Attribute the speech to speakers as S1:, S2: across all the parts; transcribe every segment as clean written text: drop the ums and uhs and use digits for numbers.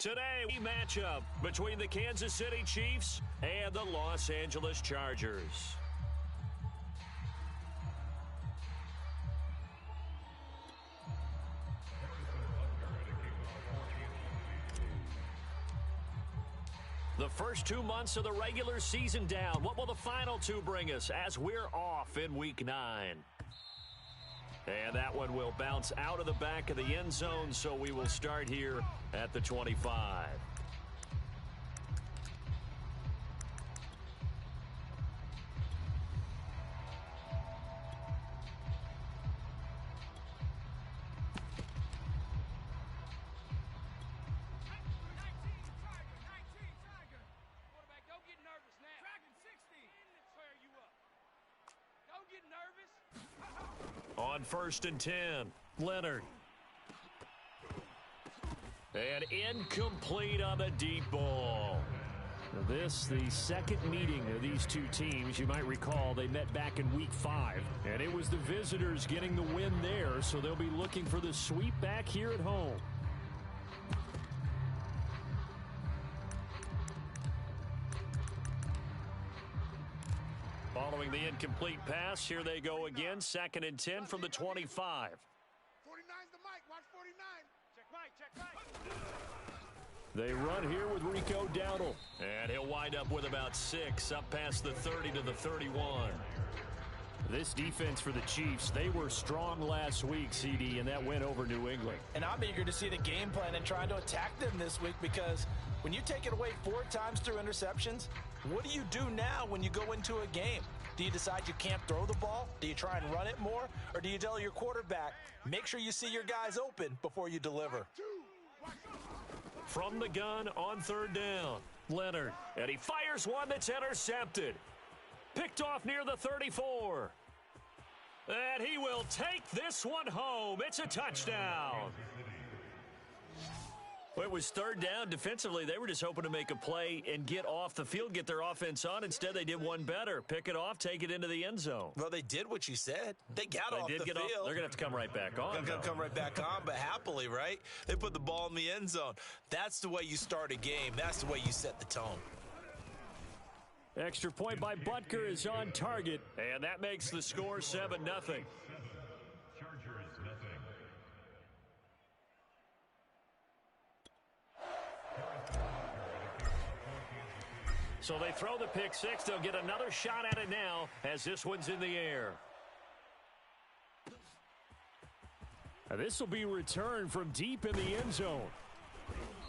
S1: Today, we matchup between the Kansas City Chiefs and the Los Angeles Chargers. The first 2 months of the regular season down. What will the final two bring us as we're off in Week 9? And that one will bounce out of the back of the end zone, so we will start here at the 25. On 1st and 10, Leonard. And incomplete on the deep ball. This, the second meeting of these two teams. You might recall they met back in Week 5. And it was the visitors getting the win there, so they'll be looking for the sweep back here at home. Following the incomplete pass, here they go again. 2nd and 10 from the 25.
S2: 49's the mic. Watch 49. Check mic, check mic.
S1: They run here with Rico Dowdle. And he'll wind up with about 6, up past the 30 to the 31. This defense for the Chiefs, they were strong last week, CD, and that went over New England.
S3: And I'm eager to see the game plan and trying to attack them this week, because when you take it away 4 times through interceptions, what do you do now when you go into a game? Do you decide you can't throw the ball? Do you try and run it more? Or do you tell your quarterback, make sure you see your guys open before you deliver?
S1: From the gun on 3rd down, Leonard. And he fires one that's intercepted. Picked off near the 34. And he will take this one home. It's a touchdown. Well, it was 3rd down. Defensively, they were just hoping to make a play and get off the field, get their offense on. Instead, they did one better. Pick it off, take it into the end zone.
S3: Well, they did what you said. They got off the field.
S1: They're going to have to come right back on.
S3: They're going to come right back on, but happily, right? They put the ball in the end zone. That's the way you start a game. That's the way you set the tone.
S1: Extra point by Butker is on target, and that makes the score 7-0. So they throw the pick 6. They'll get another shot at it now as this one's in the air. Now this will be returned from deep in the end zone.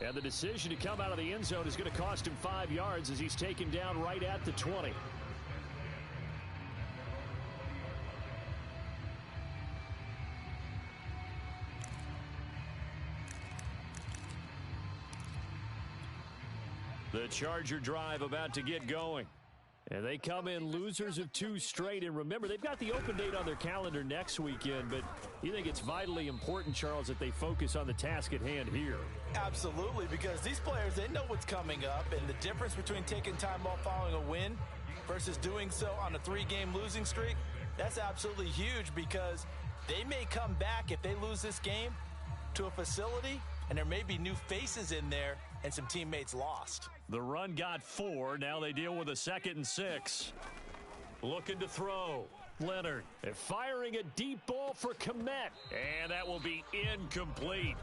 S1: And the decision to come out of the end zone is going to cost him 5 yards as he's taken down right at the 20. The Charger drive about to get going. And they come in losers of 2 straight. And remember, they've got the open date on their calendar next weekend. But you think it's vitally important, Charles, that they focus on the task at hand here?
S3: Absolutely, because these players, they know what's coming up. And the difference between taking time off following a win versus doing so on a 3-game losing streak, that's absolutely huge, because they may come back if they lose this game to a facility, and there may be new faces in there and some teammates lost.
S1: The run got 4. Now they deal with a 2nd and 6. Looking to throw. Leonard firing a deep ball for Kmet. And that will be incomplete.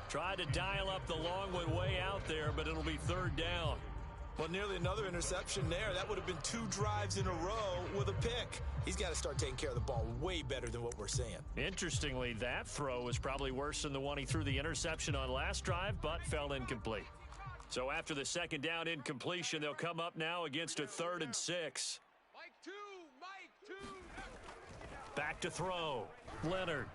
S1: Tried to dial up the long one way out there, but it'll be 3rd down.
S3: Well, nearly another interception there. That would have been 2 drives in a row with a pick. He's got to start taking care of the ball way better than what we're seeing.
S1: Interestingly, that throw was probably worse than the one he threw the interception on last drive, but fell incomplete. So after the 2nd down incompletion, they'll come up now against a 3rd and 6.
S2: Mike 2.
S1: Back to throw. Leonard.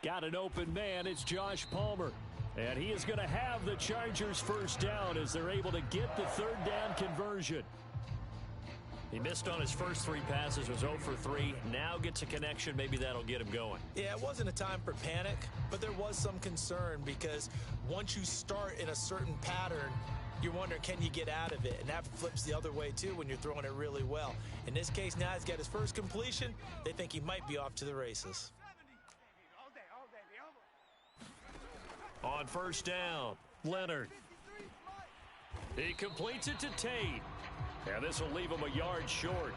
S1: Got an open man. It's Josh Palmer. And he is going to have the Chargers 1st down as they're able to get the 3rd down conversion. He missed on his first 3 passes, was 0 for 3. Now gets a connection. Maybe that'll get him going.
S3: Yeah, it wasn't a time for panic, but there was some concern, because once you start in a certain pattern, you're wondering, can you get out of it? And that flips the other way, too, when you're throwing it really well. In this case, now he's got his first completion. They think he might be off to the races.
S1: On 1st down, Leonard. He completes it to Tate. And this will leave him a yard short.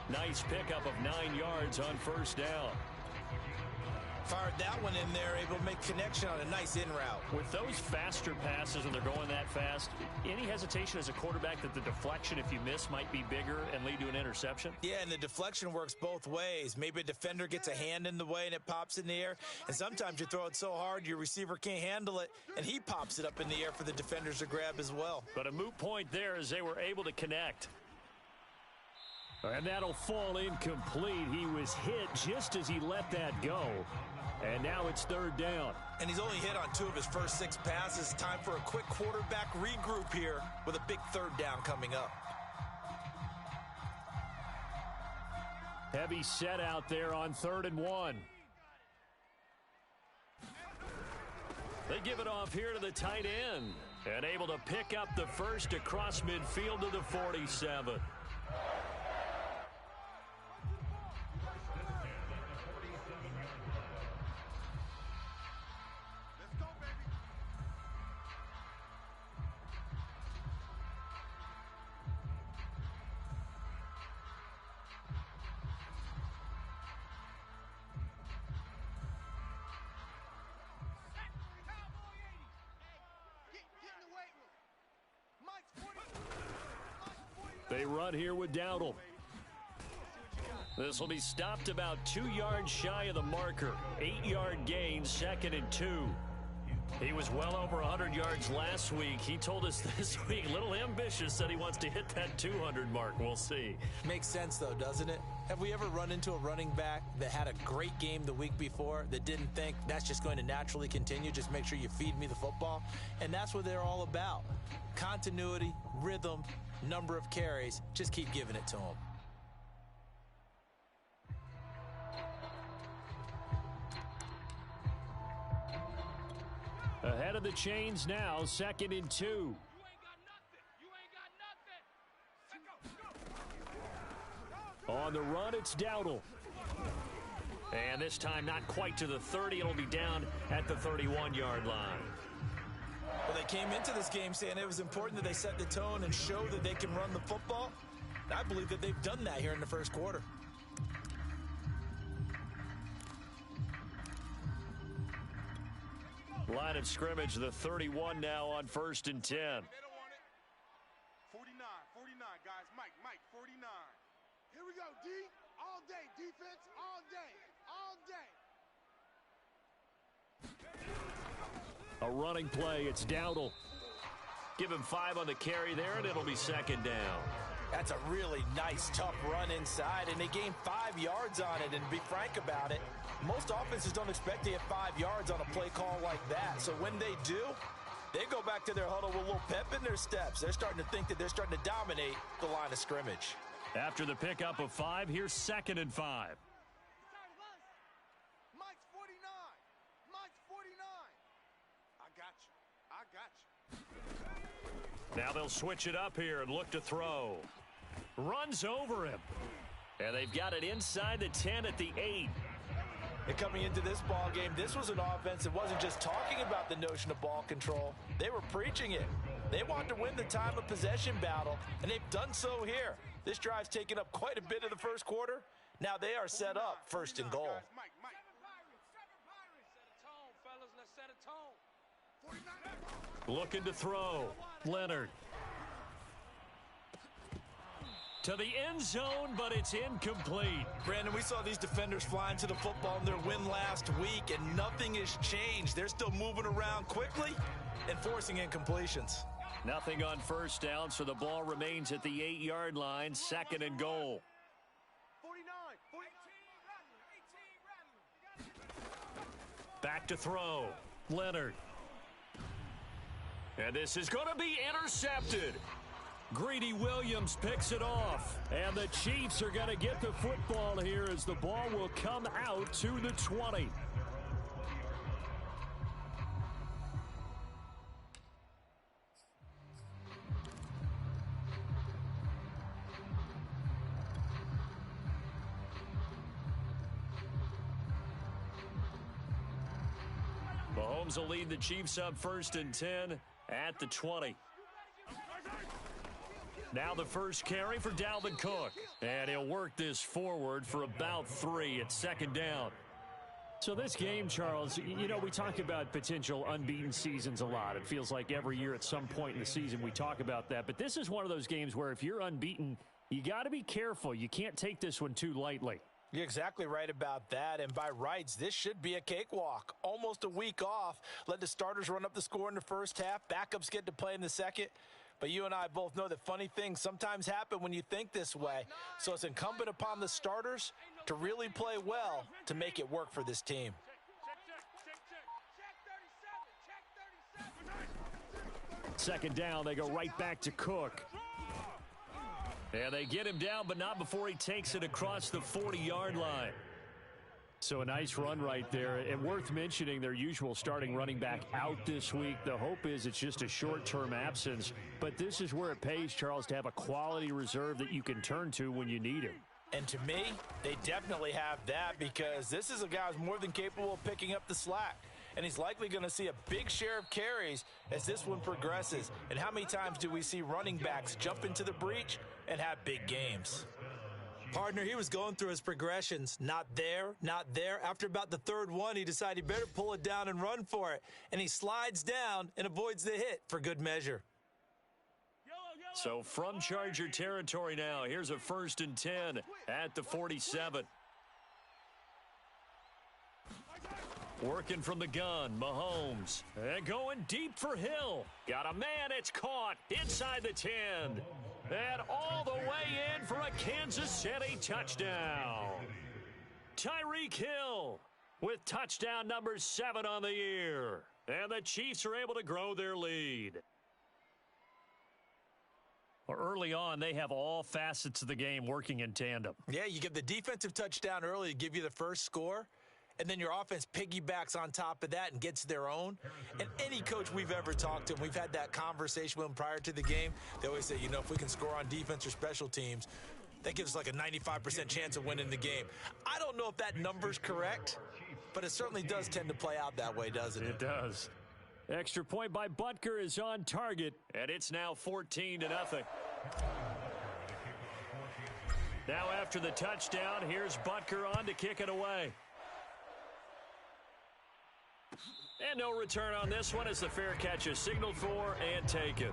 S1: Nice pickup of 9 yards on first down.
S3: Fired that one in there, able to make connection on a nice in route.
S1: With those faster passes and they're going that fast, any hesitation as a quarterback that the deflection, if you miss, might be bigger and lead to an interception?
S3: Yeah, and the deflection works both ways. Maybe a defender gets a hand in the way and it pops in the air. And sometimes you throw it so hard your receiver can't handle it, and he pops it up in the air for the defenders to grab as well.
S1: But a moot point there as they were able to connect. And that'll fall incomplete. He was hit just as he let that go. And now it's third down.
S3: And he's only hit on 2 of his first 6 passes. Time for a quick quarterback regroup here with a big third down coming up.
S1: Heavy set out there on 3rd and 1. They give it off here to the tight end. And able to pick up the first across midfield to the 47. They run here with Dowdle. This will be stopped about 2 yards shy of the marker. 8-yard gain, 2nd and 2. He was well over 100 yards last week. He told us this week, a little ambitious, said he wants to hit that 200 mark. We'll see.
S3: Makes sense, though, doesn't it? Have we ever run into a running back that had a great game the week before that didn't think that's just going to naturally continue? Just make sure you feed me the football. And that's what they're all about. Continuity, rhythm, number of carries. Just keep giving it to them.
S1: Ahead of the chains now, 2nd and 2. On the run, it's Dowdle. And this time not quite to the 30. It'll be down at the 31-yard line.
S3: Well, they came into this game saying it was important that they set the tone and show that they can run the football. And I believe that they've done that here in the first quarter.
S1: Line of scrimmage, the 31 now on 1st and 10.
S2: 49, 49, guys. Mike, 49. Here we go, D. All day, defense, all day.
S1: A running play, it's Dowdle. Give him 5 on the carry there, and it'll be 2nd down.
S3: That's a really nice, tough run inside, and they gained 5 yards on it. And to be frank about it, most offenses don't expect to get 5 yards on a play call like that. So when they do, they go back to their huddle with a little pep in their steps. They're starting to think that they're starting to dominate the line of scrimmage.
S1: After the pickup of 5, here's 2nd and 5.
S2: Mike's 49. Mike's 49. I got you.
S1: Now they'll switch it up here and look to throw. Runs over him. And they've got it inside the 10 at the 8.
S3: And coming into this ball game, this was an offense that wasn't just talking about the notion of ball control. They were preaching it. They want to win the time of possession battle, and they've done so here. This drive's taken up quite a bit of the first quarter. Now they are set up 1st and goal.
S2: Mike. Set a tone. 49.
S1: Looking to throw. Leonard. To the end zone, but it's incomplete.
S3: Brandon, we saw these defenders flying to the football in their win last week, and nothing has changed. They're still moving around quickly and forcing incompletions.
S1: Nothing on 1st down, so the ball remains at the 8-yard line, 2nd and goal.
S2: 49.
S1: Back to throw. Leonard. And this is going to be intercepted. Greedy Williams picks it off. And the Chiefs are going to get the football here as the ball will come out to the 20. Mahomes will lead the Chiefs up 1st and 10 at the 20. Now the first carry for Dalvin Cook. And he'll work this forward for about 3 at second down. So this game, Charles, you know, we talk about potential unbeaten seasons a lot. It feels like every year at some point in the season we talk about that. But this is one of those games where if you're unbeaten, you got to be careful. You can't take this one too lightly.
S3: You're exactly right about that, and by rights, this should be a cakewalk. Almost a week off. Let the starters run up the score in the first half. Backups get to play in the second. But you and I both know that funny things sometimes happen when you think this way. So it's incumbent upon the starters to really play well to make it work for this team.
S1: Second down, they go right back to Cook. And they get him down, but not before he takes it across the 40-yard line. So a nice run right there. And worth mentioning, their usual starting running back out this week. The hope is it's just a short-term absence. But this is where it pays, Charles, to have a quality reserve that you can turn to when you need him.
S3: And to me, they definitely have that because this is a guy who's more than capable of picking up the slack. And he's likely going to see a big share of carries as this one progresses. And how many times do we see running backs jump into the breach and have big games?
S4: Partner, he was going through his progressions. Not there, not there. After about the third one, he decided he better pull it down and run for it. And he slides down and avoids the hit for good measure.
S1: So from Charger territory now, here's a 1st and 10 at the 47. Working from the gun, Mahomes. And going deep for Hill. Got a man, it's caught inside the 10. And all the way in for a Kansas City touchdown. Tyreek Hill with touchdown number 7 on the year. And the Chiefs are able to grow their lead. Well, early on, they have all facets of the game working in tandem.
S3: Yeah, you get the defensive touchdown early to give you the first score. And then your offense piggybacks on top of that and gets their own. And any coach we've ever talked to, and we've had that conversation with them prior to the game, they always say, you know, if we can score on defense or special teams, that gives us like a 95% chance of winning the game. I don't know if that number's correct, but it certainly does tend to play out that way, doesn't it?
S1: It does. Extra point by Butker is on target, and it's now 14-0. Now after the touchdown, here's Butker on to kick it away. And no return on this one as the fair catch is signaled for and taken.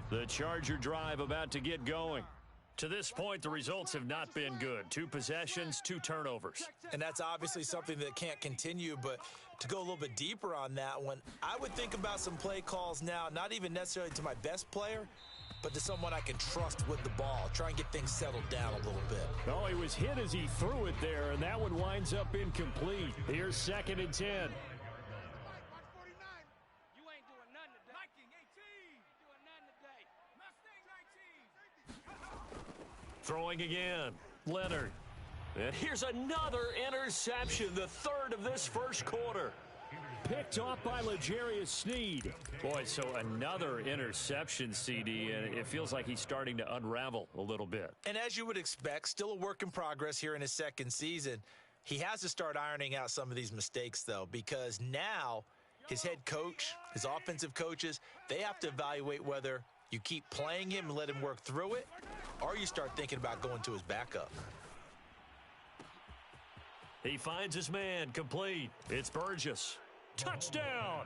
S1: The Charger drive about to get going. To this point, the results have not been good. 2 possessions, 2 turnovers.
S3: And that's obviously something that can't continue, but to go a little bit deeper on that one, I would think about some play calls now, not even necessarily to my best player, but to someone I can trust with the ball. Try and get things settled down a little bit.
S1: Oh, he was hit as he threw it there, and that one winds up incomplete. Here's 2nd and 10. Throwing again, Leonard. And here's another interception, the 3rd of this first quarter. Picked off by L'Jarius Sneed. Boy, so another interception, CD, and it feels like he's starting to unravel a little bit.
S3: And as you would expect, still a work in progress here in his 2nd season. He has to start ironing out some of these mistakes, though, because now his head coach, his offensive coaches, they have to evaluate whether you keep playing him and let him work through it, or you start thinking about going to his backup.
S1: He finds his man, complete. It's Burgess. Touchdown!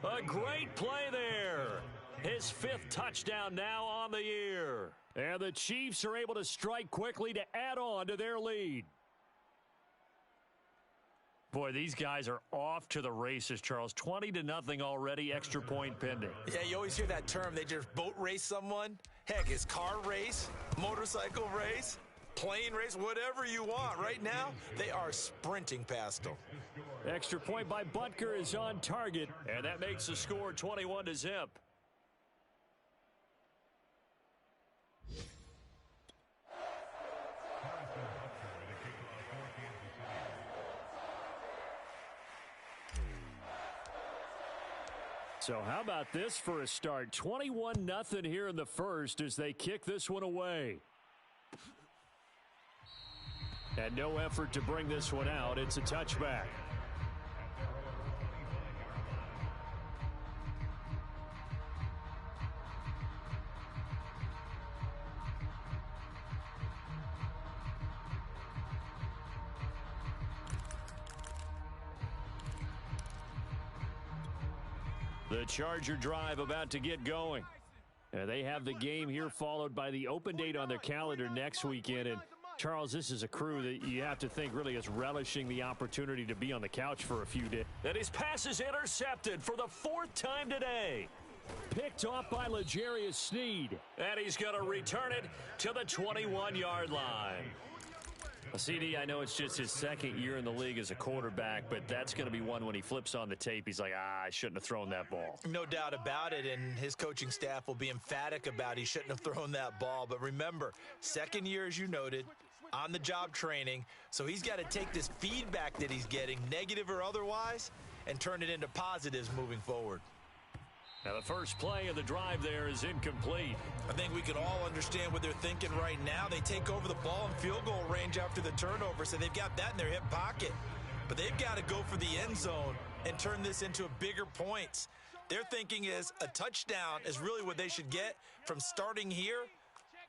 S1: A great play there. His 5th touchdown now on the year. And the Chiefs are able to strike quickly to add on to their lead. Boy, these guys are off to the races, Charles. 20-0 already, extra point pending.
S3: Yeah, you always hear that term. They just boat race someone. Heck, it's car race, motorcycle race, plane race, whatever you want. Right now, they are sprinting past them.
S1: Extra point by Butker is on target, and that makes the score 21-0. So how about this for a start? 21-0 here in the first as they kick this one away. And no effort to bring this one out. It's a touchback. The Charger drive about to get going. They have the game here followed by the open date on their calendar next weekend. And Charles, this is a crew that you have to think really is relishing the opportunity to be on the couch for a few days. And his pass is intercepted for the 4th time today. Picked off by L'Jarius Sneed. And he's going to return it to the 21-yard line. CD, I know it's just his 2nd year in the league as a quarterback, but that's going to be one when he flips on the tape. He's like, I shouldn't have thrown that ball.
S4: No doubt about it, and his coaching staff will be emphatic about he shouldn't have thrown that ball. But remember, 2nd year, as you noted, on-the-job training, so he's got to take this feedback that he's getting, negative or otherwise, and turn it into positives moving forward.
S1: Now the first play of the drive there is incomplete.
S4: I think we can all understand what they're thinking right now. They take over the ball in field goal range after the turnover, so they've got that in their hip pocket. But they've got to go for the end zone and turn this into bigger points. Their thinking is a touchdown is really what they should get from starting here.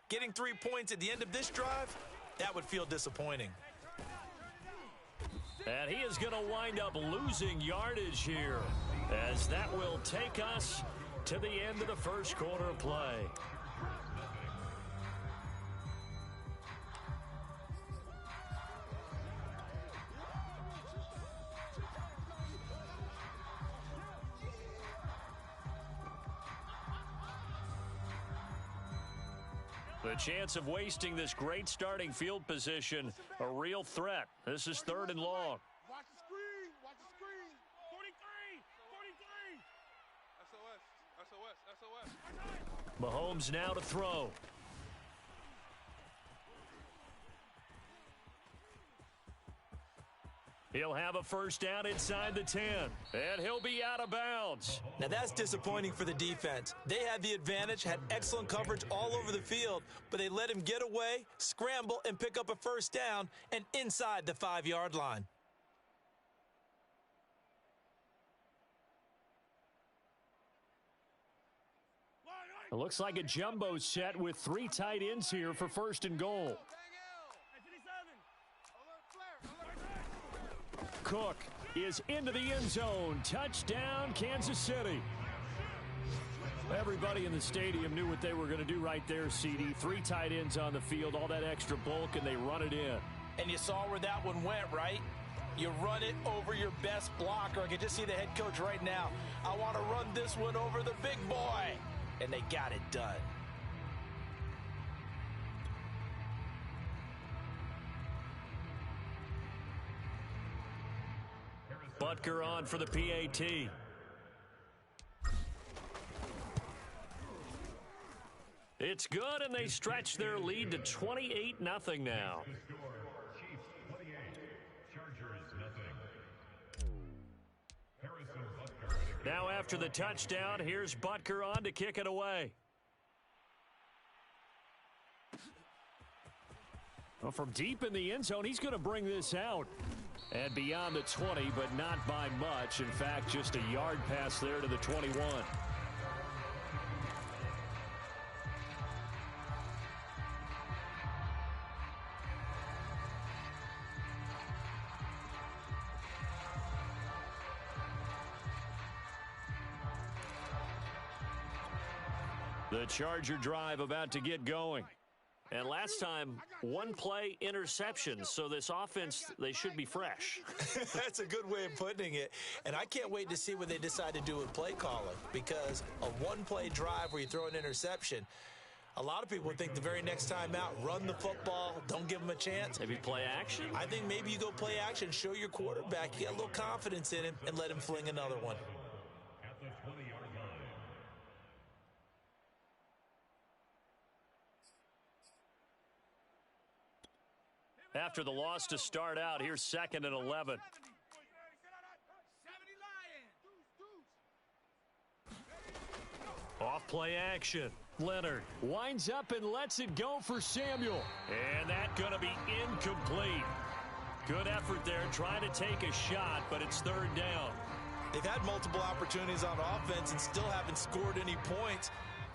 S4: Getting 3 points at the end of this drive, that would feel disappointing.
S1: And he is going to wind up losing yardage here, as that will take us to the end of the first quarter of play. The chance of wasting this great starting field position, a real threat. This is 3rd and long.
S2: Watch the screen. Watch the screen. 43. 43. SOS.
S1: Mahomes now to throw. He'll have a first down inside the 10, and he'll be out of bounds.
S4: Now that's disappointing for the defense. They had the advantage, had excellent coverage all over the field, but they let him get away, scramble, and pick up a first down, and inside the 5-yard line.
S1: It looks like a jumbo set with 3 tight ends here for 1st and goal. Cook is into the end zone. Touchdown, Kansas City. Everybody in the stadium knew what they were going to do right there, CD. 3 tight ends on the field, all that extra bulk, and they run it in.
S4: And you saw where that one went, right? You run it over your best blocker. I can just see the head coach right now. I want to run this one over the big boy. And they got it done.
S1: Butker on for the PAT. It's good, and they stretch their lead to 28-0 now. Now after the touchdown, here's Butker on to kick it away. Well, from deep in the end zone, he's going to bring this out. And beyond the 20, but not by much. In fact, just a yard pass there to the 21. The Charger drive about to get going. And last time, 1 play interception. So this offense, they should be fresh.
S4: That's a good way of putting it. And I can't wait to see what they decide to do with play calling. Because a 1-play drive where you throw an interception, a lot of people think the very next time out, run the football, don't give them a chance.
S1: Maybe play action?
S4: I think maybe you go play action, show your quarterback, you get a little confidence in him, and let him fling another one.
S1: After the loss to start out, here's 2nd and 11. Play action. Leonard winds up and lets it go for Samuel. And that's going to be incomplete. Good effort there trying to take a shot, but it's third down.
S4: They've had multiple opportunities on offense and still haven't scored any points.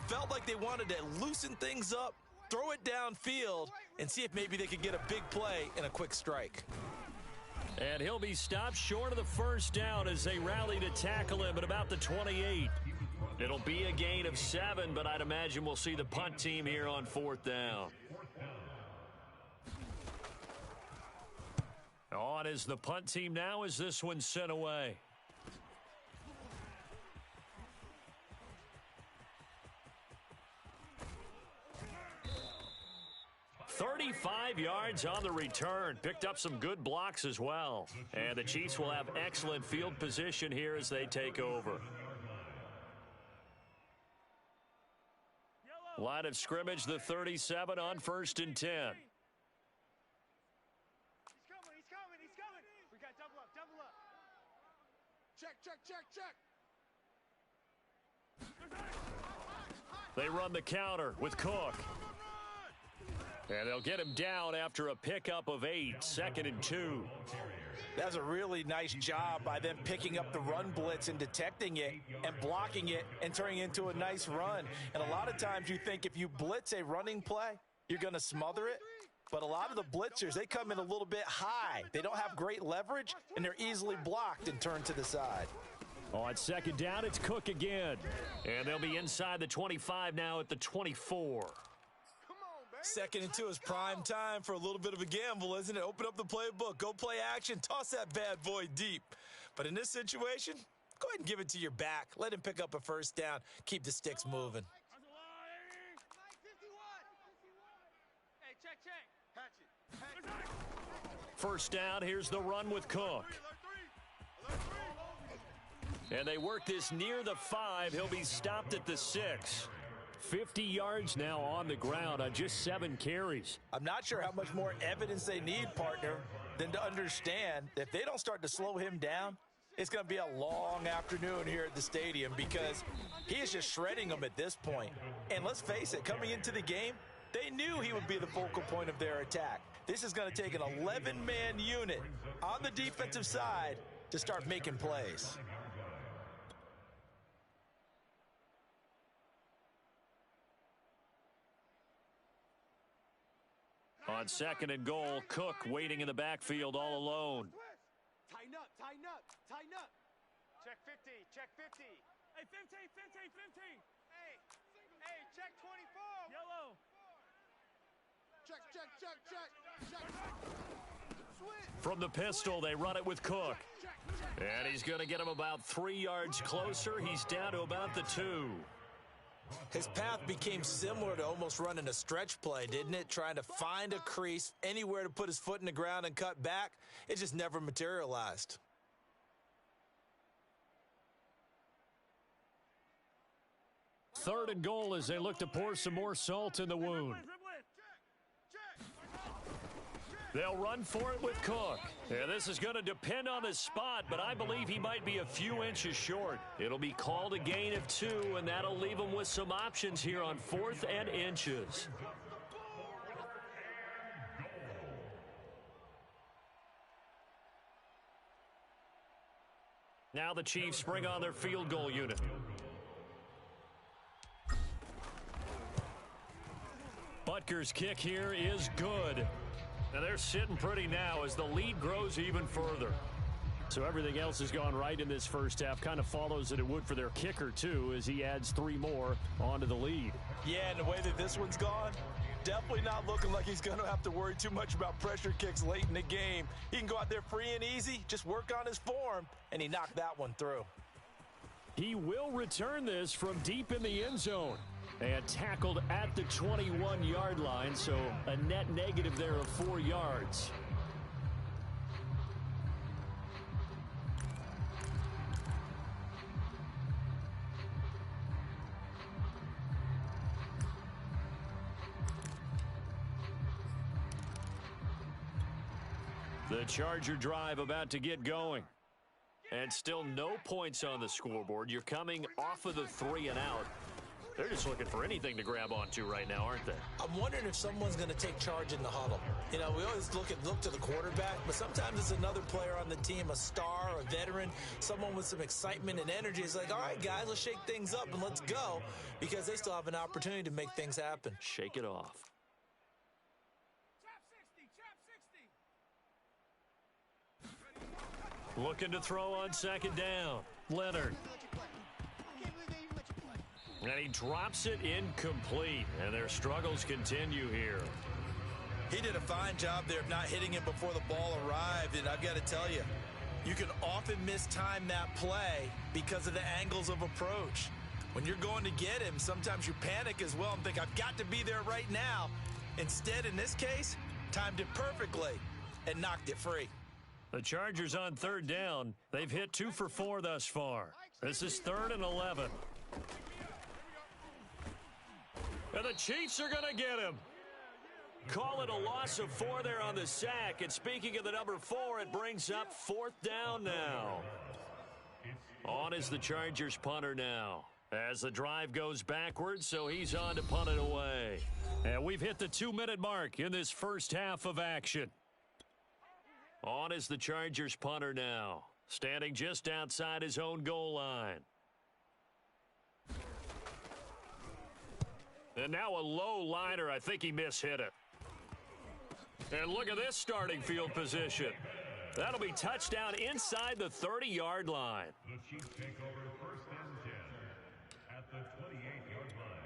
S4: Felt like they wanted to loosen things up, throw it downfield, and see if maybe they could get a big play and a quick strike.
S1: And he'll be stopped short of the first down as they rally to tackle him at about the 28. It'll be a gain of 7, but I'd imagine we'll see the punt team here on fourth down. On is the punt team now as this one's sent away. 35 yards on the return. Picked up some good blocks as well. And the Chiefs will have excellent field position here as they take over. Line of scrimmage, the 37 on 1st and 10.
S2: He's coming. We got double up. Check.
S1: They run the counter with Cook. And they'll get him down after a pickup of 8, 2nd and 2.
S3: That's a really nice job by them picking up the run blitz and detecting it and blocking it and turning it into a nice run. And a lot of times you think if you blitz a running play, you're going to smother it. But a lot of the blitzers, they come in a little bit high. They don't have great leverage, and they're easily blocked and turned to the side.
S1: On 2nd down, it's Cook again. And they'll be inside the 25 now at the 24.
S4: 2nd and 2 is prime time for a little bit of a gamble, isn't it? Open up the playbook, go play action, toss that bad boy deep. But in this situation, go ahead and give it to your back. Let him pick up a first down. Keep the sticks moving.
S1: First down, here's the run with Cook. And they work this near the 5. He'll be stopped at the 6. 50 yards now on the ground on just 7 carries.
S3: I'm not sure how much more evidence they need, partner, than to understand that if they don't start to slow him down, it's going to be a long afternoon here at the stadium because he is just shredding them at this point. And let's face it, coming into the game, they knew he would be the focal point of their attack. This is going to take an 11-man unit on the defensive side to start making plays.
S1: On 2nd and goal, Cook waiting in the backfield all alone.
S2: Tighten up. Check 50. Hey, 15. Hey, check 24. Yellow. Check.
S1: From the pistol, they run it with Cook. And he's going to get him about 3 yards closer. He's down to about the 2.
S4: His path became similar to almost running a stretch play, didn't it? Trying to find a crease, anywhere to put his foot in the ground and cut back. It just never materialized.
S1: Third and goal as they look to pour some more salt in the wound. They'll run for it with Cook. And this is going to depend on his spot, but I believe he might be a few inches short. It'll be called a gain of 2, and that'll leave him with some options here on 4th and inches. Now the Chiefs bring on their field goal unit. Butker's kick here is good. And they're sitting pretty now as the lead grows even further. So everything else has gone right in this first half. Kind of follows that it would for their kicker, too, as he adds 3 more onto the lead.
S3: Yeah, and the way that this one's gone, definitely not looking like he's going to have to worry too much about pressure kicks late in the game. He can go out there free and easy, just work on his form, and he knocked that one through.
S1: He will return this from deep in the end zone. And tackled at the 21-yard line, so a net negative there of 4 yards. The Charger drive about to get going. And still no points on the scoreboard. You're coming off of the 3 and out. They're just looking for anything to grab onto right now, aren't they?
S3: I'm wondering if someone's going to take charge in the huddle. You know, we always look to the quarterback, but sometimes it's another player on the team, a star, a veteran, someone with some excitement and energy. It's like, all right, guys, let's shake things up and let's go, because they still have an opportunity to make things happen.
S1: Shake it off. Looking to throw on second down. Leonard. And he drops it incomplete. And their struggles continue here.
S4: He did a fine job there of not hitting it before the ball arrived. And I've got to tell you, you can often mistime that play because of the angles of approach. When you're going to get him, sometimes you panic as well and think, I've got to be there right now. Instead, in this case, timed it perfectly and knocked it free.
S1: The Chargers on third down. They've hit 2 for 4 thus far. This is 3rd and 11. And the Chiefs are going to get him. Call it a loss of 4 there on the sack. And speaking of the number 4, it brings up 4th down now. On is the Chargers punter now. As the drive goes backwards, so he's on to punt it away. And we've hit the 2-minute mark in this first half of action. On is the Chargers punter now, standing just outside his own goal line. And now a low liner. I think he mishit it. And look at this starting field position. That'll be touchdown inside the 30-yard line.
S5: The Chiefs take over 1st and 10 at the 28-yard line.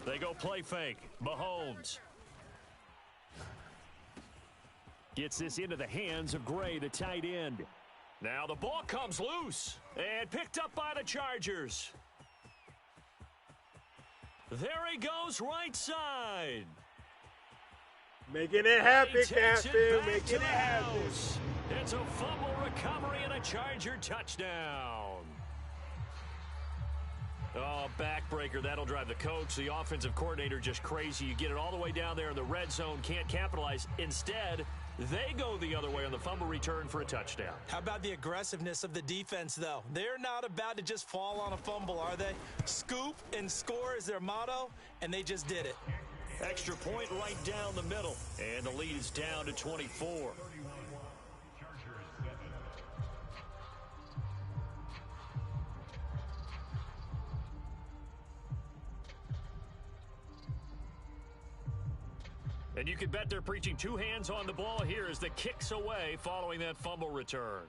S1: They go play fake. Mahomes gets this into the hands of Gray, the tight end. Now the ball comes loose and picked up by the Chargers. There he goes, right side.
S6: Making it happen, Captain. Making it happen.
S1: It's a fumble recovery and a Charger touchdown. Oh, backbreaker. That'll drive the coach, the offensive coordinator, just crazy. You get it all the way down there in the red zone, can't capitalize. Instead, they go the other way on the fumble return for a touchdown.
S3: How about the aggressiveness of the defense, though? They're not about to just fall on a fumble, are they? Scoop and score is their motto, and they just did it.
S1: Extra point right down the middle. And the lead is down to 24. And you can bet they're preaching 2 hands on the ball here as the kick's away following that fumble return.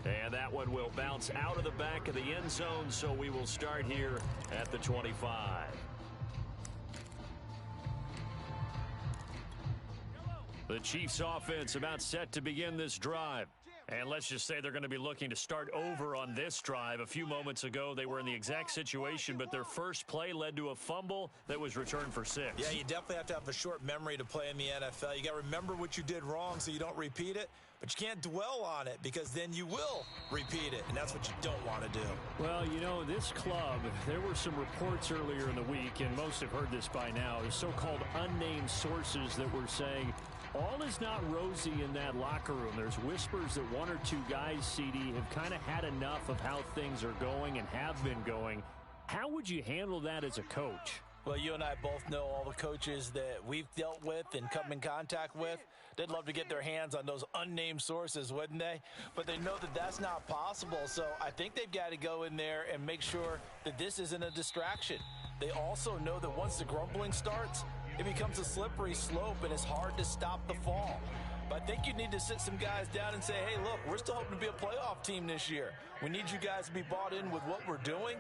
S1: And that one will bounce out of the back of the end zone, so we will start here at the 25. The Chiefs offense about set to begin this drive. And let's just say they're going to be looking to start over on this drive. A few moments ago, they were in the exact situation, but their first play led to a fumble that was returned for 6.
S3: Yeah, you definitely have to have a short memory to play in the NFL. You got to remember what you did wrong so you don't repeat it, but you can't dwell on it because then you will repeat it, and that's what you don't want to do.
S1: Well, you know, this club, there were some reports earlier in the week, and most have heard this by now, the so-called unnamed sources that were saying all is not rosy in that locker room. There's whispers that 1 or 2 guys, CD, have kind of had enough of how things are going and have been going. How would you handle that as a coach?
S3: Well, you and I both know all the coaches that we've dealt with and come in contact with. They'd love to get their hands on those unnamed sources, wouldn't they? But they know that that's not possible, so I think they've got to go in there and make sure that this isn't a distraction. They also know that once the grumbling starts, it becomes a slippery slope, and it's hard to stop the fall. But I think you need to sit some guys down and say, hey, look, we're still hoping to be a playoff team this year. We need you guys to be bought in with what we're doing.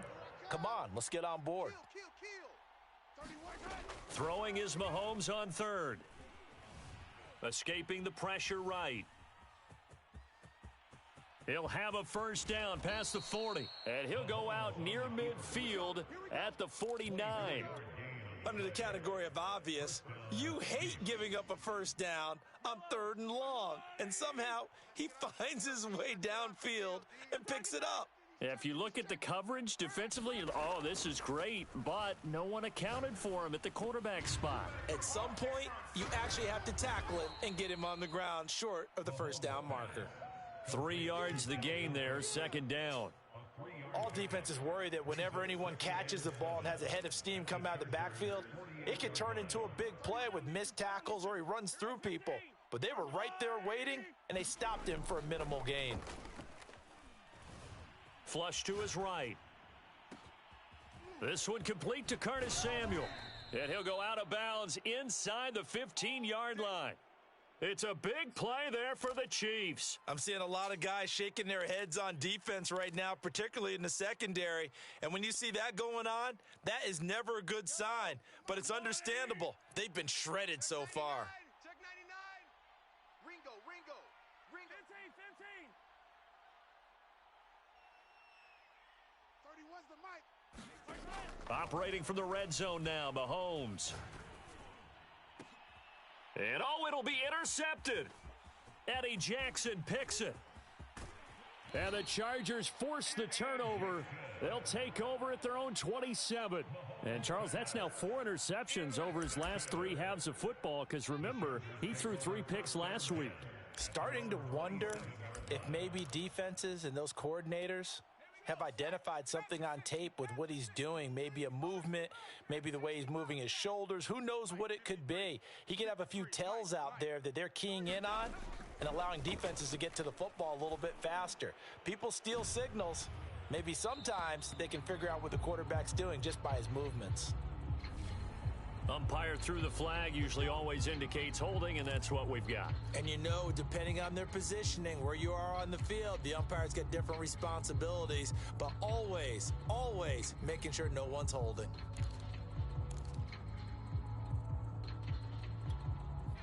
S3: Come on, let's get on board.
S1: Throwing is Mahomes on 3rd. Escaping the pressure right. He'll have a first down past the 40. And he'll go out near midfield at the 49.
S3: Under the category of obvious, you hate giving up a first down on 3rd and long. And somehow he finds his way downfield and picks it up.
S1: If you look at the coverage defensively, oh, this is great, but no one accounted for him at the quarterback spot.
S4: At some point, you actually have to tackle him and get him on the ground short of the first down marker.
S1: 3 yards the gain there, second down.
S3: All defenses worry that whenever anyone catches the ball and has a head of steam come out of the backfield, it could turn into a big play with missed tackles or he runs through people. But they were right there waiting, and they stopped him for a minimal gain.
S1: Flush to his right. This one complete to Curtis Samuel. And he'll go out of bounds inside the 15-yard line. It's a big play there for the Chiefs.
S4: I'm seeing a lot of guys shaking their heads on defense right now, particularly in the secondary. And when you see that going on, that is never a good sign. But it's understandable. They've been shredded so far.
S2: Check 99. Ringo. 15. 31's the mic.
S1: Operating from the red zone now, Mahomes. And, oh, it'll be intercepted. Eddie Jackson picks it. And the Chargers force the turnover. They'll take over at their own 27. And, Charles, that's now 4 interceptions over his last 3 halves of football because, remember, he threw 3 picks last week.
S3: Starting to wonder if maybe defenses and those coordinators have identified something on tape with what he's doing. Maybe a movement, maybe the way he's moving his shoulders. Who knows what it could be? He could have a few tells out there that they're keying in on and allowing defenses to get to the football a little bit faster. People steal signals. Maybe sometimes they can figure out what the quarterback's doing just by his movements.
S1: Umpire threw the flag, usually always indicates holding, and that's what we've got.
S4: And you know, depending on their positioning, where you are on the field, the umpires get different responsibilities, but always making sure no one's holding.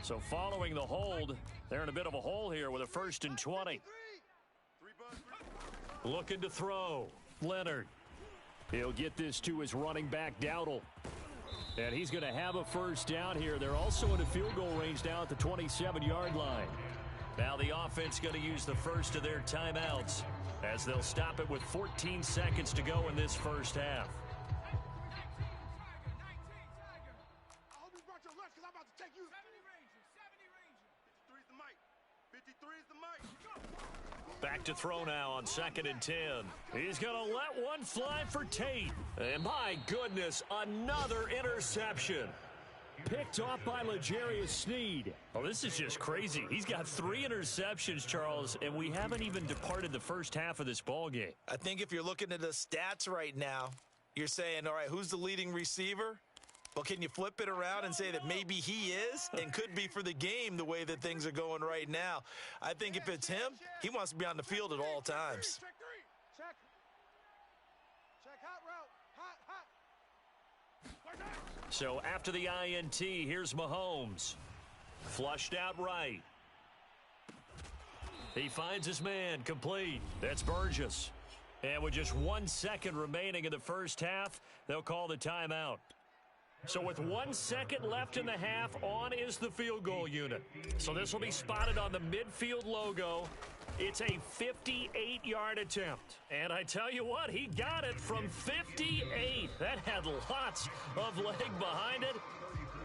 S1: So following the hold, they're in a bit of a hole here with a 1st and 20. Looking to throw. Leonard. He'll get this to his running back, Dowdle. And he's going to have a first down here. They're also in a field goal range now at the 27-yard line. Now the offense going to use the first of their timeouts as they'll stop it with 14 seconds to go in this first half.
S2: I hope you brought your lunch because I'm about to take you. 70 Ranger. 53's the mic. 53's the mic.
S1: Back to throw now on 2nd and 10. He's going to let one fly for Tate. And my goodness, another interception. Picked off by L'Jarius Sneed. Oh, this is just crazy. He's got 3 interceptions, Charles, and we haven't even departed the first half of this ballgame.
S4: I think if you're looking at the stats right now, you're saying, all right, who's the leading receiver? Well, can you flip it around and say that maybe he is and could be for the game the way that things are going right now? I think if it's him, he wants to be on the field at all times.
S2: Check 3. Check hot route. Hot.
S1: So after the INT, here's Mahomes. Flushed out right. He finds his man, complete. That's Burgess. And with just 1 second remaining in the first half, they'll call the timeout. So with 1 second left in the half, on is the field goal unit. So this will be spotted on the midfield logo. It's a 58-yard attempt. And I tell you what, he got it from 58. That had lots of leg behind it.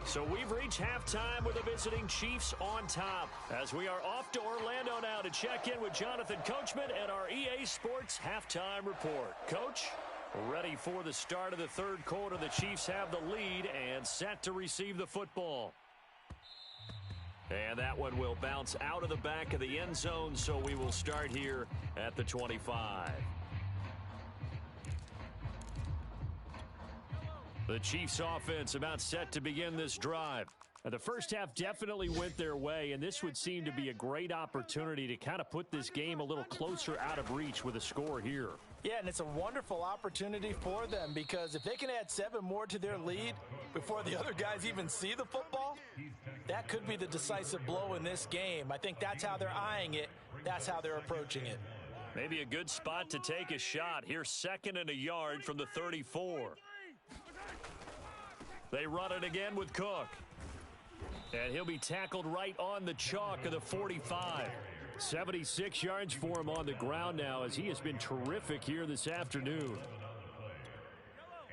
S1: So we've reached halftime with the visiting Chiefs on top. As we are off to Orlando now to check in with Jonathan Coachman and our EA Sports Halftime Report. Coach? Ready for the start of the third quarter. The Chiefs have the lead and set to receive the football. And that one will bounce out of the back of the end zone, so we will start here at the 25. The Chiefs offense about set to begin this drive. The first half definitely went their way, and this would seem to be a great opportunity to kind of put this game a little closer out of reach with a score here.
S3: Yeah, and it's a wonderful opportunity for them because if they can add 7 more to their lead before the other guys even see the football, that could be the decisive blow in this game. I think that's how they're eyeing it. That's how they're approaching it.
S1: Maybe a good spot to take a shot. Here's 2nd and a yard from the 34. They run it again with Cook. And he'll be tackled right on the chalk of the 45. 76 yards for him on the ground now as he has been terrific here this afternoon.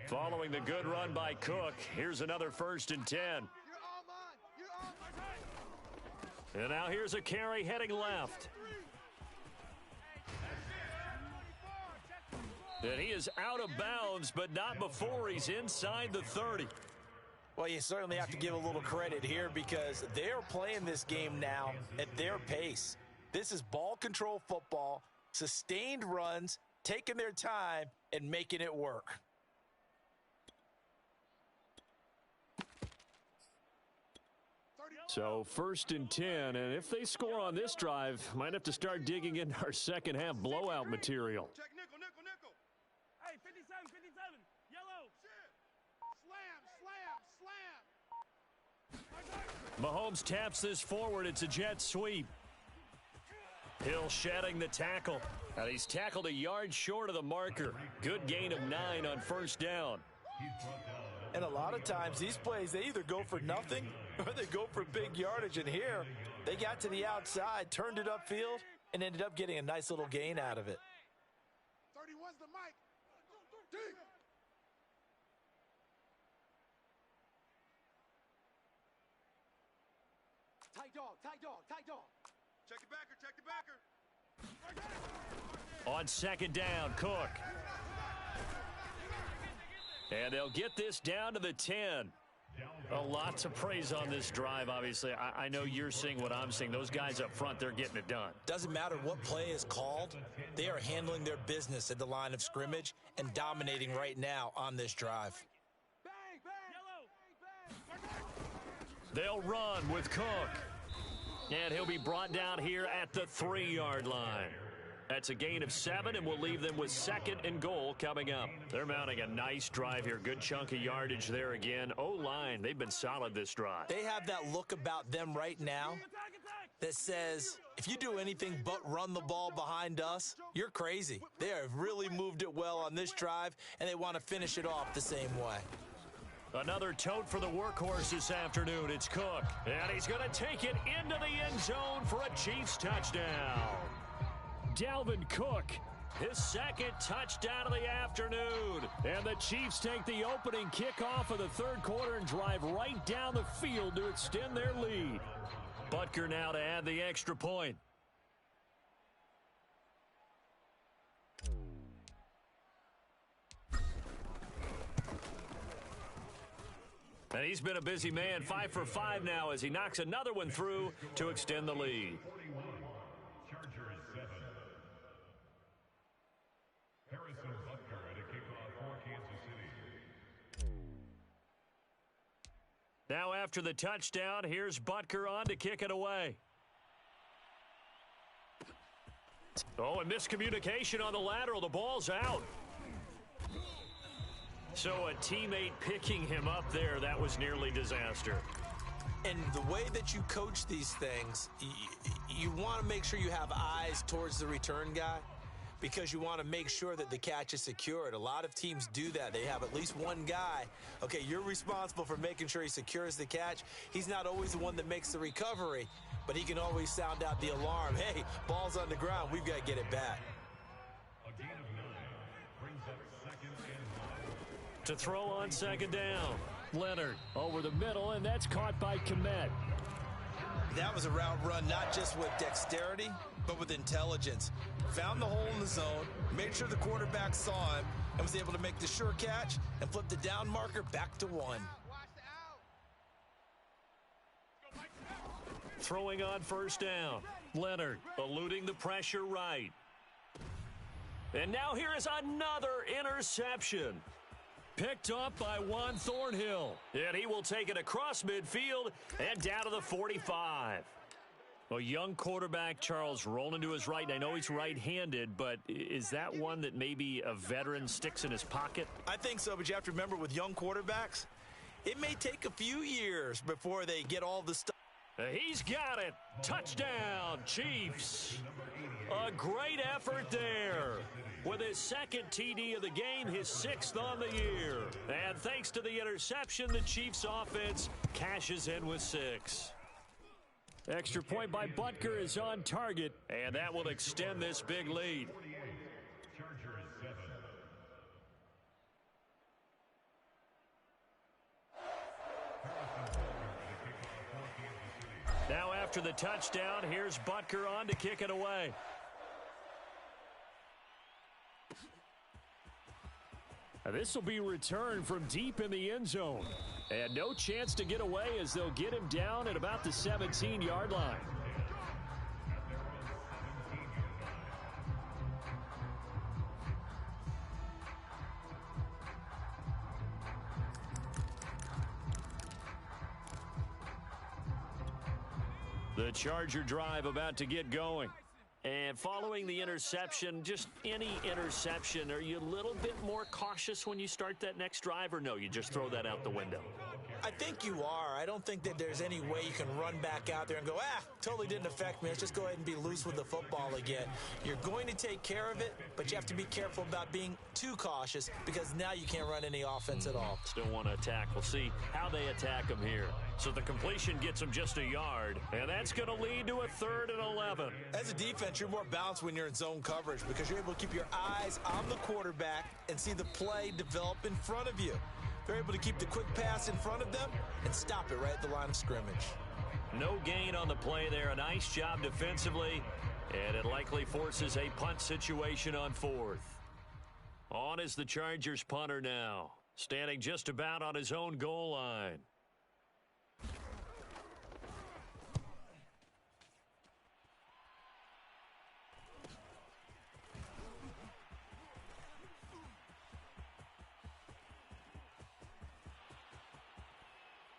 S1: Following the good run by Cook, here's another 1st and 10. And now here's a carry heading left. And he is out of bounds, but not before he's inside the 30.
S3: Well, you certainly have to give a little credit here because they're playing this game now at their pace. This is ball control football, sustained runs, taking their time, and making it work.
S1: So 1st and 10, and if they score on this drive, might have to start digging into our second half blowout material.
S2: Check nickel, nickel, nickel.
S7: Hey, 57, yellow.
S2: Slam.
S1: Mahomes taps this forward. It's a jet sweep. Hill shedding the tackle. And he's tackled a yard short of the marker. Good gain of 9 on 1st down.
S3: And a lot of times these plays, they either go for nothing or they go for big yardage. And here, they got to the outside, turned it upfield, and ended up getting a nice little gain out of it.
S2: 31's the mic. Deep.
S7: Tight dog.
S2: Check the backer.
S1: On 2nd down, Cook. And they'll get this down to the 10. A lot to praise on this drive, obviously. I know you're seeing what I'm seeing. Those guys up front, they're getting it done.
S4: Doesn't matter what play is called. They are handling their business at the line of scrimmage and dominating right now on this drive.
S1: They'll run with Cook. And he'll be brought down here at the 3-yard line. That's a gain of 7, and we'll leave them with 2nd and goal coming up. They're mounting a nice drive here. Good chunk of yardage there again. O-line, they've been solid this drive.
S4: They have that look about them right now that says, if you do anything but run the ball behind us, you're crazy. They have really moved it well on this drive, and they want to finish it off the same way.
S1: Another tote for the workhorse this afternoon. It's Cook. And he's going to take it into the end zone for a Chiefs touchdown. Dalvin Cook, his 2nd touchdown of the afternoon. And the Chiefs take the opening kickoff of the 3rd quarter and drive right down the field to extend their lead. Butker now to add the extra point. And he's been a busy man, 5 for 5 now as he knocks another one through to extend the lead.
S5: Chargers 7. Harrison Butker at a kickoff for Kansas City.
S1: Now after the touchdown, here's Butker on to kick it away. Oh, and miscommunication on the lateral. The ball's out. So a teammate picking him up there, that was nearly disaster.
S4: And the way that you coach these things, you want to make sure you have eyes towards the return guy because you want to make sure that the catch is secured. A lot of teams do that. They have at least one guy. Okay, you're responsible for making sure he secures the catch. He's not always the one that makes the recovery, but he can always sound out the alarm. Hey, ball's on the ground. We've got to get it back.
S5: A gain of 9 brings up 2nd and 1.
S1: To throw on 2nd down. Leonard over the middle, and that's caught by Komet.
S4: That was a route run not just with dexterity, but with intelligence. Found the hole in the zone, made sure the quarterback saw him, and was able to make the sure catch and flip the down marker back to 1.
S1: Throwing on 1st down. Leonard eluding the pressure right. And now here is another interception. Picked up by Juan Thornhill. And he will take it across midfield and down to the 45. A young quarterback, Charles, rolling to his right. I know he's right-handed, but is that one that maybe a veteran sticks in his pocket?
S4: I think so, but you have to remember with young quarterbacks, it may take a few years before they get all the stuff.
S1: He's got it. Touchdown, Chiefs. A great effort there. With his 2nd TD of the game, his 6th on the year. And thanks to the interception, the Chiefs offense cashes in with 6. Extra point by Butker is on target, and that will extend this big lead.
S5: Chargers 7.
S1: Now after the touchdown, here's Butker on to kick it away. This will be returned from deep in the end zone. And no chance to get away as they'll get him down at about the 17-yard line. The Charger drive about to get going. And following the interception, just any interception, are you a little bit more cautious when you start that next drive, or no, you just throw that out the window?
S4: I think you are. I don't think that there's any way you can run back out there and go, totally didn't affect me. Let's just go ahead and be loose with the football again. You're going to take care of it, but you have to be careful about being too cautious because now you can't run any offense at all.
S1: Still want to attack. We'll see how they attack him here. So the completion gets him just a yard, and that's going to lead to a 3rd and 11.
S4: As a defense, you're more balanced when you're in zone coverage because you're able to keep your eyes on the quarterback and see the play develop in front of you. They're able to keep the quick pass in front of them and stop it right at the line of scrimmage.
S1: No gain on the play there. A nice job defensively, and it likely forces a punt situation on 4th. On is the Chargers punter now, standing just about on his own goal line.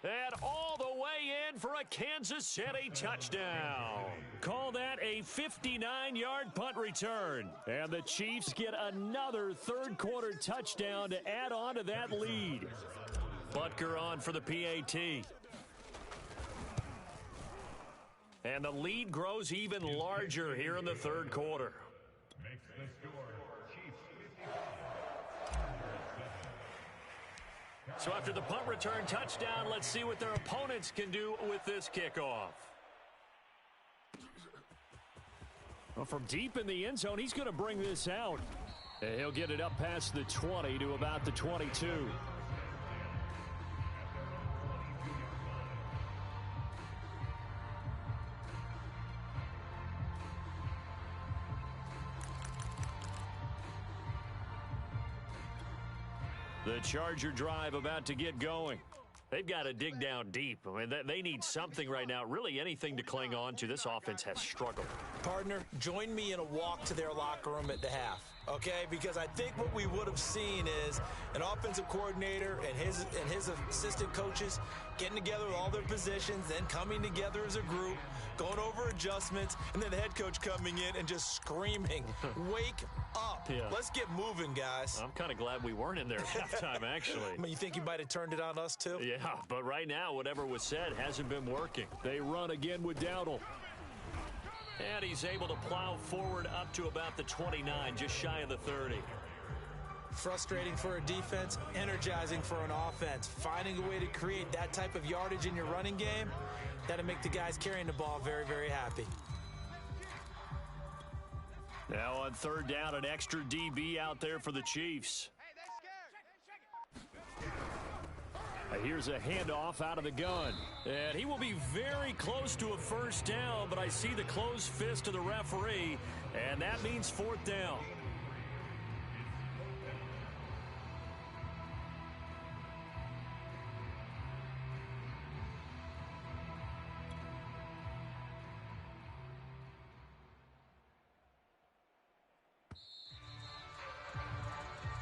S1: And all the way in for a Kansas City touchdown. Call that a 59-yard punt return. And the Chiefs get another third-quarter touchdown to add on to that lead. Butker on for the PAT. And the lead grows even larger here in the third quarter.
S5: Makes the score Chiefs 55.
S1: So after the punt return touchdown, let's see what their opponents can do with this kickoff. Well, from deep in the end zone, he's going to bring this out. And he'll get it up past the 20 to about the 22. The Charger drive about to get going. They've got to dig down deep. I mean, they need something right now, really anything to cling on to. This offense has struggled.
S4: Partner, join me in a walk to their locker room at the half, okay? Because I think what we would have seen is an offensive coordinator and his assistant coaches getting together with all their positions, then coming together as a group, going over adjustments, and then the head coach coming in and just screaming, wake up.
S1: Yeah.
S4: Let's get moving, guys.
S1: I'm kind of glad we weren't in there at halftime, actually.
S4: I mean, you think you might have turned it on us, too?
S1: Yeah, but right now, whatever was said hasn't been working. They run again with Dowdle. And he's able to plow forward up to about the 29, just shy of the 30.
S4: Frustrating for a defense, energizing for an offense. Finding a way to create that type of yardage in your running game, that'll make the guys carrying the ball very, very happy.
S1: Now on third down, an extra DB out there for the Chiefs. Here's a handoff out of the gun. And he will be very close to a first down, but I see the closed fist of the referee, and that means fourth down.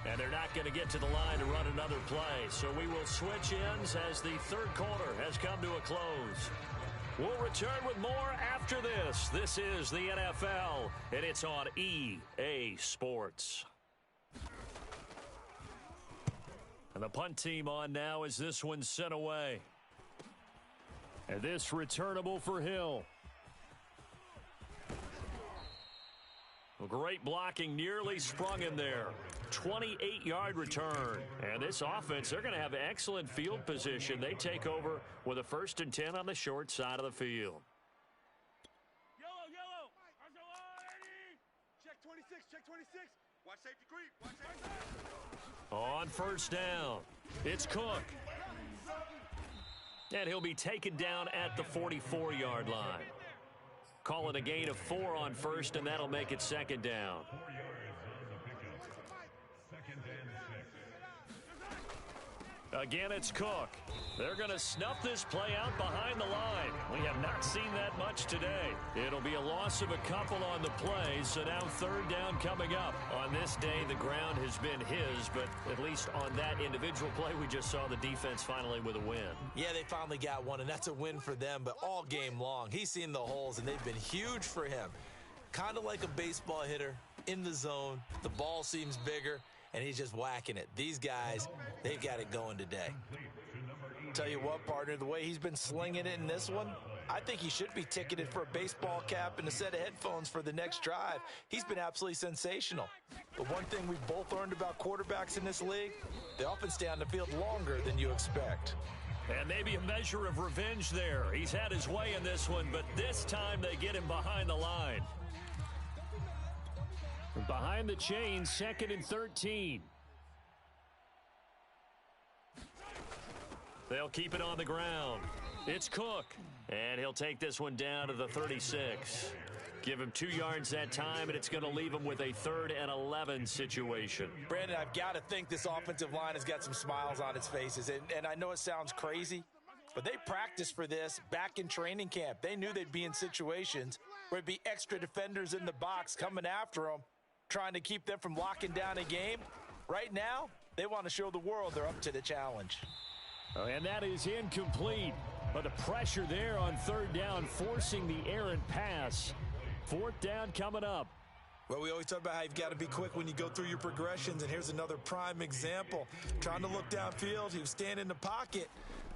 S1: And they're not going to get to the line to run another play. So we will switch ends as the third quarter has come to a close. We'll return with more after this. This is the NFL, and it's on EA Sports. And the punt team on now as this one's sent away. And this returnable for Hill. Well, great blocking, nearly sprung in there. 28-yard return. And this offense, they're going to have excellent field position. They take over with a 1st and 10 on the short side of the field.
S2: 26, check 26. Watch safety creep. Watch safety creep.
S1: On first down, it's Cook. And he'll be taken down at the 44-yard line. Call it a gain of 4 on first, and that'll make it second down.
S5: 4 yards on the pickup. Second and 6.
S1: Again, it's Cook. They're going to snuff this play out behind the line. We have not seen that much today. It'll be a loss of a couple on the play, so now third down coming up. On this day, the ground has been his, but at least on that individual play, we just saw the defense finally with a win.
S3: Yeah, they finally got one, and that's a win for them, but all game long, he's seen the holes, and they've been huge for him. Kind of like a baseball hitter in the zone. The ball seems bigger, and he's just whacking it. These guys, they've got it going today. Tell you what, partner, the way he's been slinging it in this one, I think he should be ticketed for a baseball cap and a set of headphones for the next drive. He's been absolutely sensational. But one thing we've both learned about quarterbacks in this league, they often stay on the field longer than you expect.
S1: And maybe a measure of revenge there. He's had his way in this one, but this time they get him behind the line. Behind the chain, 2nd and 13. They'll keep it on the ground. It's Cook, and he'll take this one down to the 36. Give him 2 yards that time, and it's going to leave him with a 3rd and 11 situation.
S3: Brandon, I've got to think this offensive line has got some smiles on its faces, and I know it sounds crazy, but they practiced for this back in training camp. They knew they'd be in situations where it'd be extra defenders in the box coming after them, trying to keep them from locking down a game. Right now, they want to show the world they're up to the challenge.
S1: And that is incomplete. But the pressure there on 3rd down, forcing the errant pass. 4th down coming up.
S4: Well, we always talk about how you've got to be quick when you go through your progressions, and here's another prime example. Trying to look downfield, he was standing in the pocket,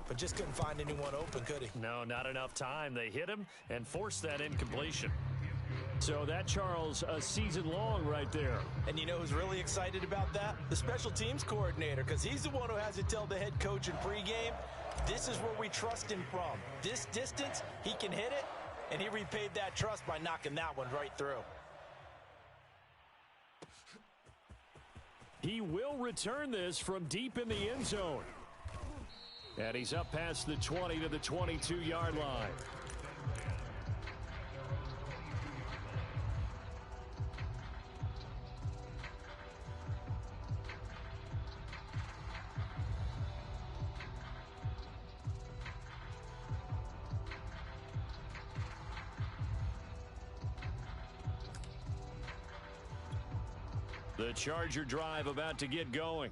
S4: but just couldn't find anyone open, could he?
S1: No, not enough time. They hit him and forced that incompletion. So that, Charles, a season long right there.
S3: And you know who's really excited about that? The special teams coordinator, because he's the one who has to tell the head coach in pregame, this is where we trust him from. This distance, he can hit it, and he repaid that trust by knocking that one right through.
S1: He will return this from deep in the end zone. And he's up past the 20 to the 22-yard line. The Charger drive about to get going.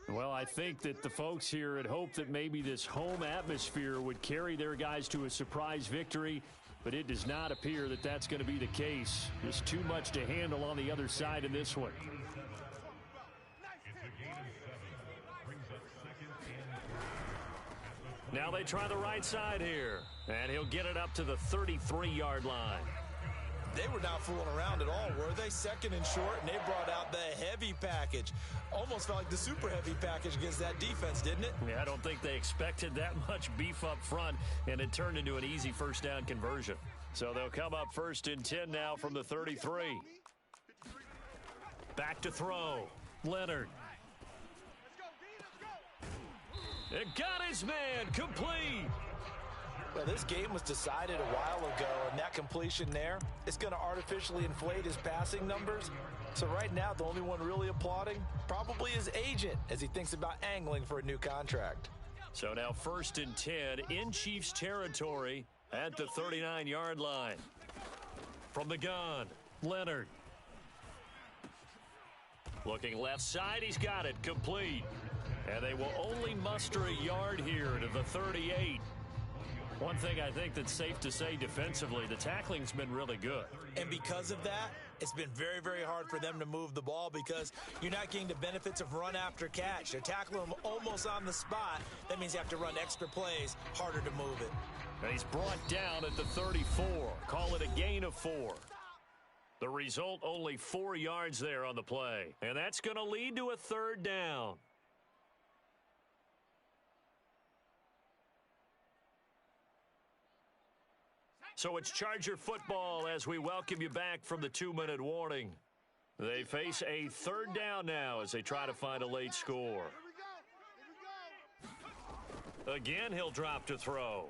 S1: Well, I think that the folks here had hoped that maybe this home atmosphere would carry their guys to a surprise victory, but it does not appear that that's going to be the case. Just too much to handle on the other side in this one. Now they try the right side here, and he'll get it up to the 33-yard line.
S4: They were not fooling around at all, were they? 2nd and short, and they brought out the heavy package. Almost felt like the super heavy package against that defense, didn't it?
S1: Yeah, I don't think they expected that much beef up front, and it turned into an easy 1st down conversion. So they'll come up 1st and 10 now from the 33. Back to throw. Leonard. It got his man complete.
S3: Well, this game was decided a while ago, and that completion there is going to artificially inflate his passing numbers. So right now, the only one really applauding probably his agent as he thinks about angling for a new contract.
S1: So now 1st and 10 in Chiefs territory at the 39-yard line. From the gun, Leonard. Looking left side, he's got it complete. And they will only muster a yard here to the 38. One thing I think that's safe to say defensively, the tackling's been really good.
S4: And because of that, it's been very, very hard for them to move the ball because you're not getting the benefits of run after catch. They're tackling them almost on the spot. That means you have to run extra plays, harder to move it.
S1: And he's brought down at the 34. Call it a gain of 4. The result, only 4 yards there on the play. And that's going to lead to a 3rd down. So it's Charger football as we welcome you back from the 2-minute warning. They face a third down now as they try to find a late score. Again, he'll drop to throw.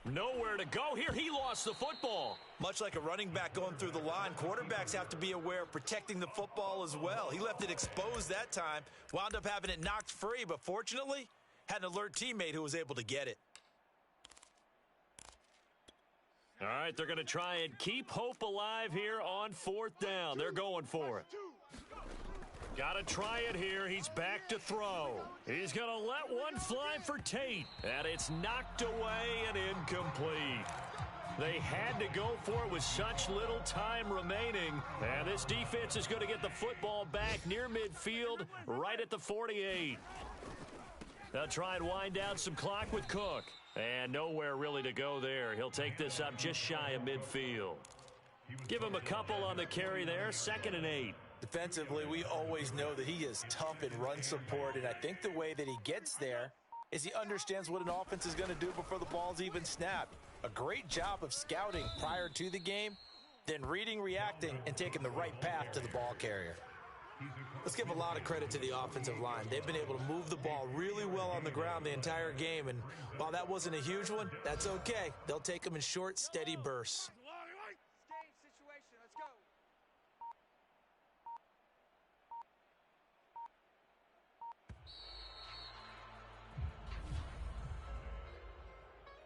S1: Nowhere to go here. He lost the football.
S4: Much like a running back going through the line, quarterbacks have to be aware of protecting the football as well. He left it exposed that time, wound up having it knocked free, but fortunately, had an alert teammate who was able to get it.
S1: All right, they're going to try and keep hope alive here on fourth down. They're going for it. Got to try it here. He's back to throw. He's going to let one fly for Tate. And it's knocked away and incomplete. They had to go for it with such little time remaining. And this defense is going to get the football back near midfield, right at the 48. They'll try and wind down some clock with Cook. And nowhere really to go there. He'll take this up just shy of midfield. Give him a couple on the carry there. 2nd and 8.
S3: Defensively, we always know that he is tough in run support, and I think the way that he gets there is he understands what an offense is going to do before the ball's even snapped. A great job of scouting prior to the game, then reading, reacting, and taking the right path to the ball carrier.
S4: Let's give a lot of credit to the offensive line. They've been able to move the ball really well on the ground the entire game, and while that wasn't a huge one, that's okay. They'll take them in short, steady bursts.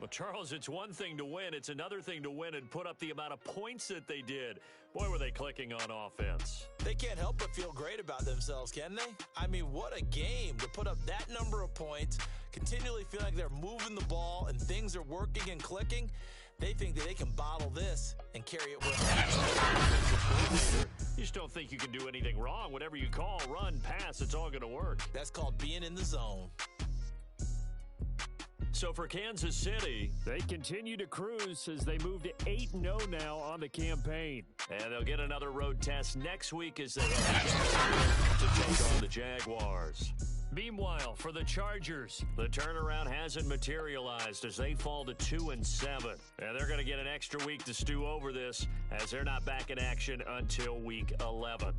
S1: Well, Charles, it's one thing to win. It's another thing to win and put up the amount of points that they did. Boy, were they clicking on offense.
S4: They can't help but feel great about themselves, can they? I mean, what a game to put up that number of points, continually feel like they're moving the ball and things are working and clicking. They think that they can bottle this and carry it with them.
S1: You just don't think you can do anything wrong. Whatever you call, run, pass, it's all going to work.
S4: That's called being in the zone.
S1: So for Kansas City, they continue to cruise as they move to 8-0 now on the campaign. And they'll get another road test next week as they head to take on the Jaguars. Meanwhile, for the Chargers, the turnaround hasn't materialized as they fall to 2-7. And they're going to get an extra week to stew over this as they're not back in action until week 11.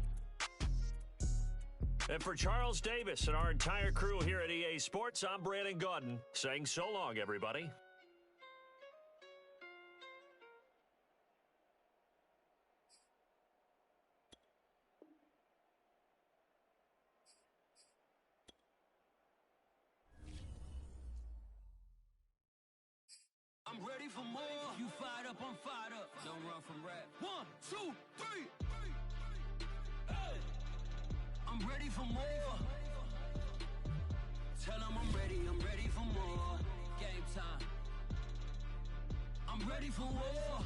S1: And for Charles Davis and our entire crew here at EA Sports, I'm Brandon Gaudin saying so long, everybody.
S7: I'm ready for more. You fired up, I'm fired up. Don't run from rap. 1, 2, 3. Hey. I'm ready for more. Tell them I'm ready for more. Game time. I'm ready for war.